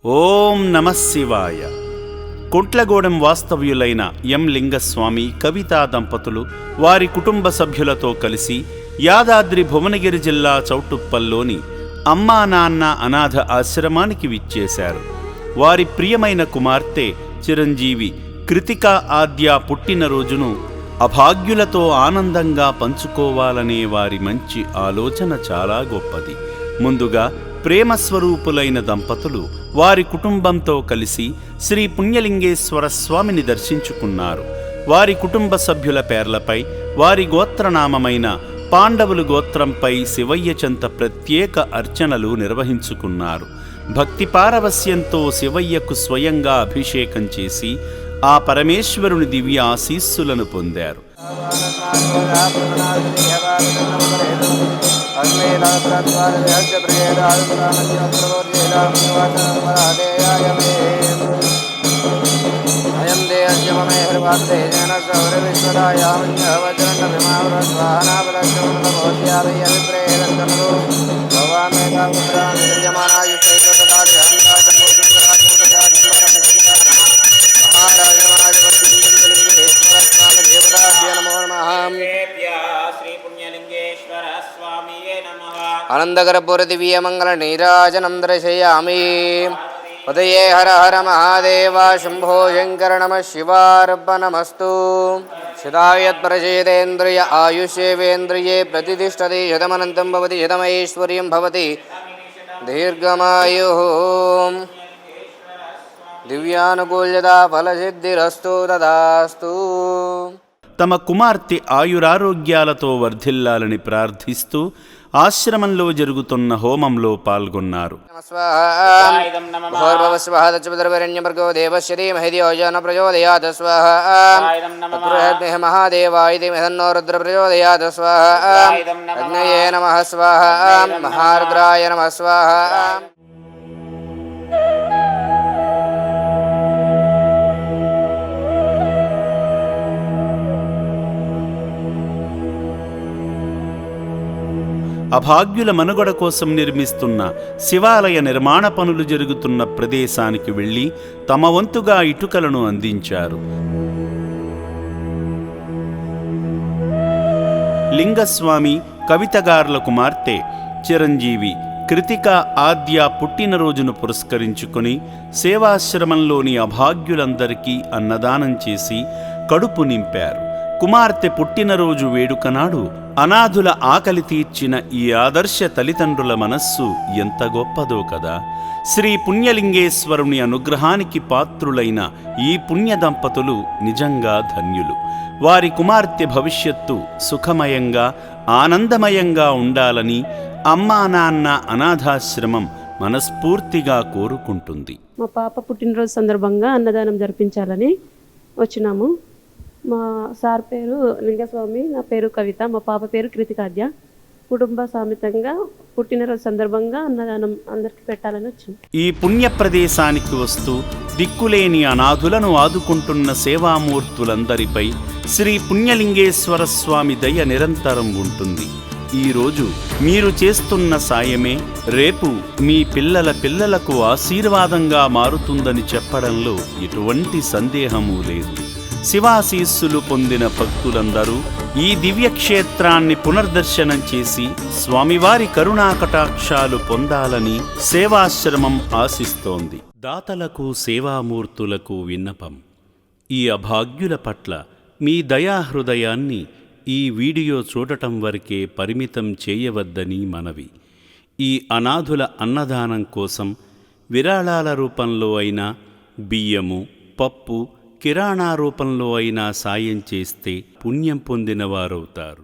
ఓం నమః శివాయ. కొంట్లగూడెం వాస్తవ్యులైన ఎం లింగస్వామి, కవితా దంపతులు వారి కుటుంబ సభ్యులతో కలిసి యాదాద్రి భువనగిరి జిల్లా చౌటుప్పల్లోని అమ్మా నాన్న అనాథ ఆశ్రమానికి విచ్చేశారు. వారి ప్రియమైన కుమార్తె చిరంజీవి కృతికా ఆద్య పుట్టినరోజును అభాగ్యులతో ఆనందంగా పంచుకోవాలనే వారి మంచి ఆలోచన చాలా గొప్పది. ముందుగా ప్రేమస్వరూపులైన దంపతులు వారి కుటుంబంతో కలిసి శ్రీ పుణ్యలింగేశ్వర స్వామిని దర్శించుకున్నారు. వారి కుటుంబ సభ్యుల పేర్లపై వారి గోత్రనామమైన పాండవులు గోత్రంపై శివయ్య చెంత ప్రత్యేక అర్చనలు నిర్వహించుకున్నారు. భక్తి పారవస్యంతో శివయ్యకు స్వయంగా అభిషేకం చేసి ఆ పరమేశ్వరుని దివ్య ఆశీస్సులను పొందారు. అనందకర్పూర దివ్యమంగళ నీరాజనం దర్శయామి. ఉదయే హర హర మహాదేవ శంభో శంకర నమః శివార్పణమస్తు. శతాయత్ప్రచేదేంద్రియ ఆయుష్యేవేంద్రియే ప్రతిష్టతి శతమనంతం భవతి శతమైశ్వర్యం భవతి దీర్ఘమాయుః. దివ్యానుకూల్యతా ఫలసిద్ధిరస్తు తదాస్తు. తమ కుమార్తె ఆయురారోగ్యాలతో వర్ధిల్లాలని ప్రార్థిస్తూ ఆశ్రమంలో జరుగుతున్న హోమంలో పాల్గొన్నారు. మహారుద్రాయ నమః స్వాహా. అభాగ్యుల మనుగడ కోసం నిర్మిస్తున్న శివాలయ నిర్మాణ పనులు జరుగుతున్న ప్రదేశానికి వెళ్లి తమ వంతుగా ఇటుకలను అందించారు. లింగస్వామి, కవితగార్ల కుమార్తె చిరంజీవి కృతికా ఆద్య పుట్టినరోజును పురస్కరించుకుని సేవాశ్రమంలోని అభాగ్యులందరికీ అన్నదానం చేసి కడుపు నింపారు. కుమార్తె పుట్టినరోజు వేడుక నాడు అనాథుల ఆకలి తీర్చిన ఈ ఆదర్శ తల్లిదండ్రుల మనస్సు ఎంత గొప్పదో కదా. శ్రీ పుణ్యలింగేశ్వరుని అనుగ్రహానికి పాత్రులైన ఈ పుణ్య దంపతులు నిజంగా ధన్యులు. వారి కుమార్తె భవిష్యత్తు సుఖమయంగా ఆనందమయంగా ఉండాలని అమ్మా నాన్న అనాథాశ్రమం మనస్ఫూర్తిగా కోరుకుంటుంది. మా పాప పుట్టినరోజు సందర్భంగా అన్నదానం జరిపించాలని వచ్చినాము. మా సార్ పేరు లింగస్వామి, నా పేరు కవిత, మా పాప పేరు కృతికాద్య. కుటుంబ సామితంగా పుట్టినరోజు సందర్భంగా అన్నదానం అందరికి పెట్టాలని వచ్చింది. ఈ పుణ్య ప్రదేశానికి వస్తూ దిక్కులేని అనాథులను ఆదుకుంటున్న సేవామూర్తులందరిపై శ్రీ పుణ్యలింగేశ్వర స్వామి దయ నిరంతరం ఉంటుంది. ఈరోజు మీరు చేస్తున్న సాయమే రేపు మీ పిల్లల పిల్లలకు ఆశీర్వాదంగా మారుతుందని చెప్పడంలో ఎటువంటి సందేహమూ లేదు. శివాశీస్సులు పొందిన భక్తులందరూ ఈ దివ్యక్షేత్రాన్ని పునర్దర్శనం చేసి స్వామివారి కరుణాకటాక్షాలు పొందాలని సేవాశ్రమం ఆశిస్తోంది. దాతలకు, సేవామూర్తులకు విన్నపం: ఈ అభాగ్యుల పట్ల మీ దయాహృదయాన్ని ఈ వీడియో చూడటం వరకే పరిమితం చేయవద్దని మనవి. ఈ అనాథుల అన్నదానం కోసం విరాళాల రూపంలో అయినా, బియ్యము, పప్పు, కిరాణా రూపంలో అయినా సాయం చేస్తే పుణ్యం పొందినవారవుతారు.